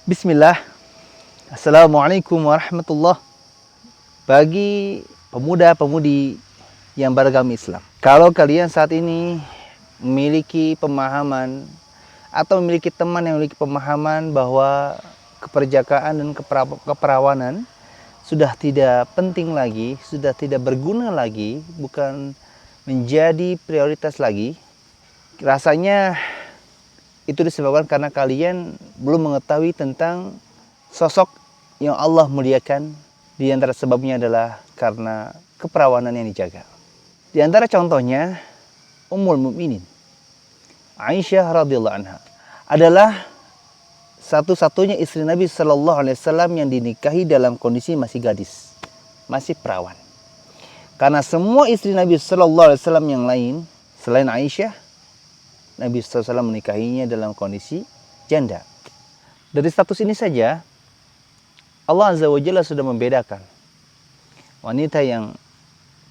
Bismillah. Assalamualaikum warahmatullah. Bagi pemuda-pemudi yang beragama Islam, kalau kalian saat ini memiliki pemahaman atau memiliki teman yang memiliki pemahaman bahwa keperjakaan dan keperawanan sudah tidak penting lagi, sudah tidak berguna lagi, bukan menjadi prioritas lagi, rasanya itu disebabkan karena kalian belum mengetahui tentang sosok yang Allah muliakan. Di antara sebabnya adalah karena keperawanan yang dijaga. Di antara contohnya, Ummul Mukminin Aisyah radhiyallahu anha adalah satu-satunya istri Nabi Shallallahu Alaihi Wasallam yang dinikahi dalam kondisi masih gadis, masih perawan. Karena semua istri Nabi Shallallahu Alaihi Wasallam yang lain selain Aisyah, Nabi SAW menikahinya dalam kondisi janda. Dari status ini saja, Allah Azza wa Jalla sudah membedakan wanita yang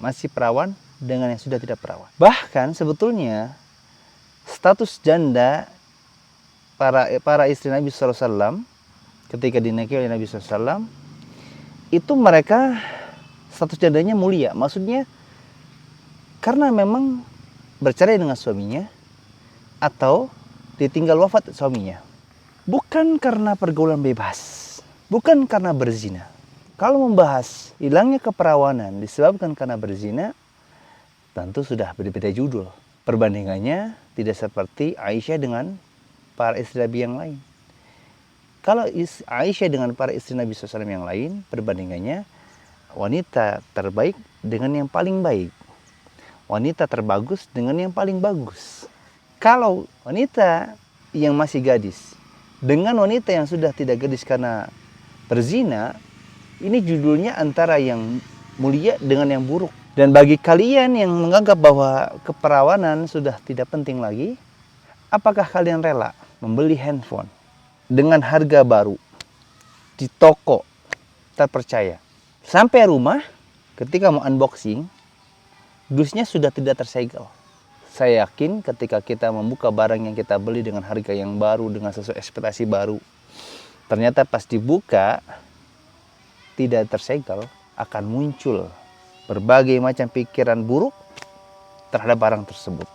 masih perawan dengan yang sudah tidak perawan. Bahkan sebetulnya status janda para istri Nabi SAW ketika dinikahi oleh Nabi SAW, itu mereka status jandanya mulia. Maksudnya karena memang bercerai dengan suaminya atau ditinggal wafat suaminya. Bukan karena pergaulan bebas, bukan karena berzina. Kalau membahas hilangnya keperawanan disebabkan karena berzina, tentu sudah berbeda judul. Perbandingannya tidak seperti Aisyah dengan para istri Nabi yang lain. Kalau Aisyah dengan para istri Nabi SAW yang lain, perbandingannya wanita terbaik dengan yang paling baik, wanita terbagus dengan yang paling bagus. Kalau wanita yang masih gadis dengan wanita yang sudah tidak gadis karena berzina, ini judulnya antara yang mulia dengan yang buruk. Dan bagi kalian yang menganggap bahwa keperawanan sudah tidak penting lagi, apakah kalian rela membeli handphone dengan harga baru di toko terpercaya? Sampai rumah, ketika mau unboxing, dusnya sudah tidak tersegel. Saya yakin ketika kita membuka barang yang kita beli dengan harga yang baru, dengan sesuai ekspektasi baru, ternyata pas dibuka tidak tersegel, akan muncul berbagai macam pikiran buruk terhadap barang tersebut.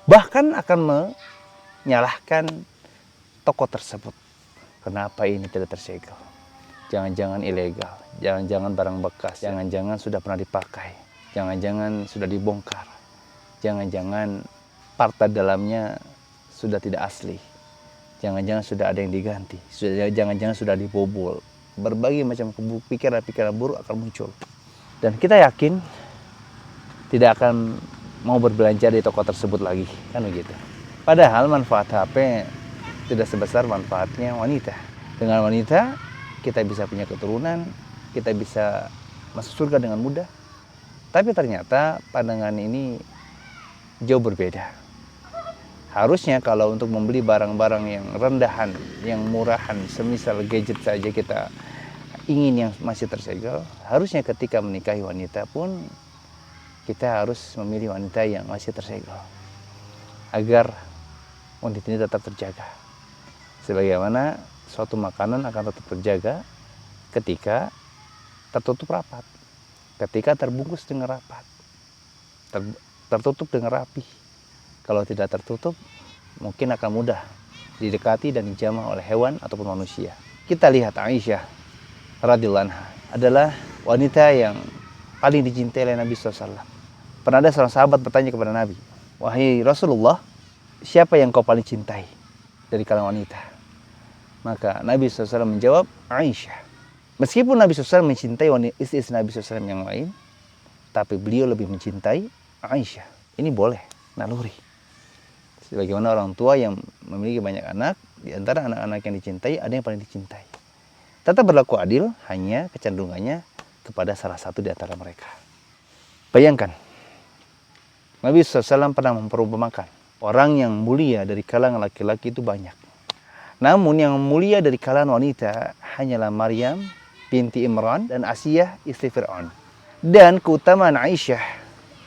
Bahkan akan menyalahkan toko tersebut. Kenapa ini tidak tersegel? Jangan-jangan ilegal, jangan-jangan barang bekas, jangan-jangan sudah pernah dipakai, jangan-jangan sudah dibongkar. Jangan-jangan part dalamnya sudah tidak asli. Jangan-jangan sudah ada yang diganti. Jangan-jangan sudah dibobol. Berbagai macam pikiran-pikiran buruk akan muncul. Dan kita yakin tidak akan mau berbelanja di toko tersebut lagi. Kan begitu. Padahal manfaat HP tidak sebesar manfaatnya wanita. Dengan wanita kita bisa punya keturunan, kita bisa masuk surga dengan mudah. Tapi ternyata pandangan ini jauh berbeda. Harusnya kalau untuk membeli barang-barang yang rendahan, yang murahan, semisal gadget saja kita ingin yang masih tersegel, harusnya ketika menikahi wanita pun kita harus memilih wanita yang masih tersegel agar wanita ini tetap terjaga. Sebagaimana suatu makanan akan tetap terjaga ketika tertutup rapat, ketika terbungkus dengan rapat, tertutup dengan rapi. Kalau tidak tertutup, mungkin akan mudah didekati dan dijamah oleh hewan ataupun manusia. Kita lihat Aisyah radhiyallahu anha adalah wanita yang paling dicintai oleh Nabi SAW. Pernah ada seorang sahabat bertanya kepada Nabi, "Wahai Rasulullah, siapa yang kau paling cintai dari kalangan wanita?" Maka Nabi SAW menjawab, Aisyah. Meskipun Nabi SAW mencintai istri-istri Nabi SAW yang lain, tapi beliau lebih mencintai Aisyah. Ini boleh, naluri. Sebagaimana orang tua yang memiliki banyak anak, di antara anak-anak yang dicintai, ada yang paling dicintai. Tetap berlaku adil, hanya kecenderungannya kepada salah satu di antara mereka. Bayangkan, Nabi SAW pernah memperumpamakan, orang yang mulia dari kalangan laki-laki itu banyak. Namun yang mulia dari kalangan wanita hanyalah Maryam binti Imran dan Asiyah istri Fir'aun. Dan keutamaan Aisyah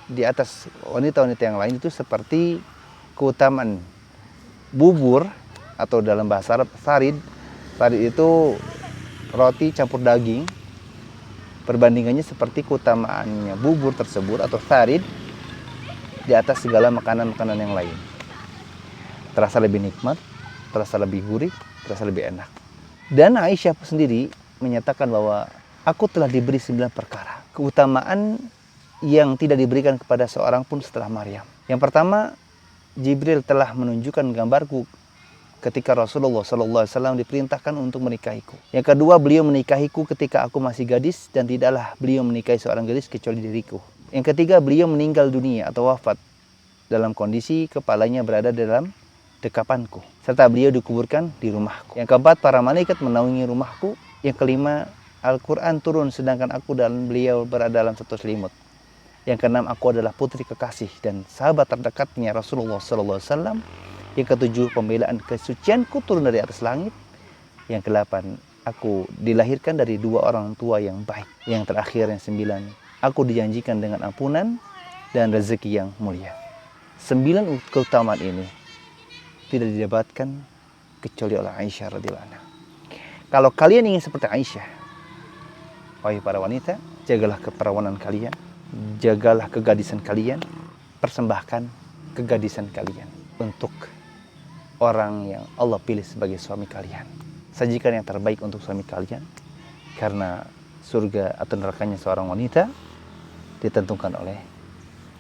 di atas wanita-wanita yang lain itu seperti keutamaan bubur atau dalam bahasa Arab sarid Farid itu roti campur daging. Perbandingannya seperti keutamaannya bubur tersebut atau farid di atas segala makanan-makanan yang lain. Terasa lebih nikmat, terasa lebih gurih, terasa lebih enak. Dan Aisyah sendiri menyatakan bahwa aku telah diberi 9 perkara. Keutamaan yang tidak diberikan kepada seorang pun setelah Maryam. Yang pertama, Jibril telah menunjukkan gambarku ketika Rasulullah SAW diperintahkan untuk menikahiku. Yang kedua, beliau menikahiku ketika aku masih gadis dan tidaklah beliau menikahi seorang gadis kecuali diriku. Yang ketiga, beliau meninggal dunia atau wafat dalam kondisi kepalanya berada dalam dekapanku. Serta beliau dikuburkan di rumahku. Yang keempat, para malaikat menaungi rumahku. Yang kelima, Al-Quran turun sedangkan aku dan beliau berada dalam satu selimut. Yang keenam, aku adalah putri kekasih dan sahabat terdekatnya Rasulullah SAW. Yang ketujuh, pembelaan kesucianku turun dari atas langit. Yang kedelapan, aku dilahirkan dari 2 orang tua yang baik. Yang terakhir, yang 9, aku dijanjikan dengan ampunan dan rezeki yang mulia. 9 keutamaan ini tidak didapatkan kecuali oleh Aisyah radhiyallahu anha. Kalau kalian ingin seperti Aisyah, wahai para wanita, jagalah keperawanan kalian, jagalah kegadisan kalian, persembahkan kegadisan kalian untuk orang yang Allah pilih sebagai suami kalian. Sajikan yang terbaik untuk suami kalian, karena surga atau nerakanya seorang wanita ditentukan oleh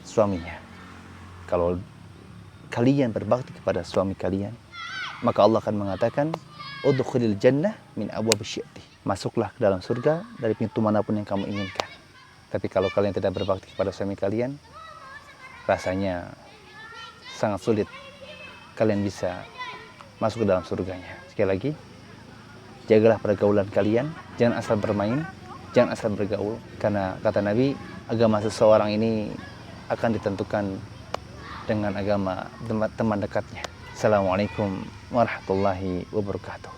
suaminya. Kalau kalian berbakti kepada suami kalian, maka Allah akan mengatakan, udkhulil jannah min abwab syi'ti. Masuklah ke dalam surga dari pintu manapun yang kamu inginkan. Tapi kalau kalian tidak berbakti kepada suami kalian, rasanya sangat sulit kalian bisa masuk ke dalam surganya. Sekali lagi, jagalah pergaulan kalian, jangan asal bermain, jangan asal bergaul, karena kata Nabi, agama seseorang ini akan ditentukan dengan agama teman dekatnya. Assalamualaikum warahmatullahi wabarakatuh.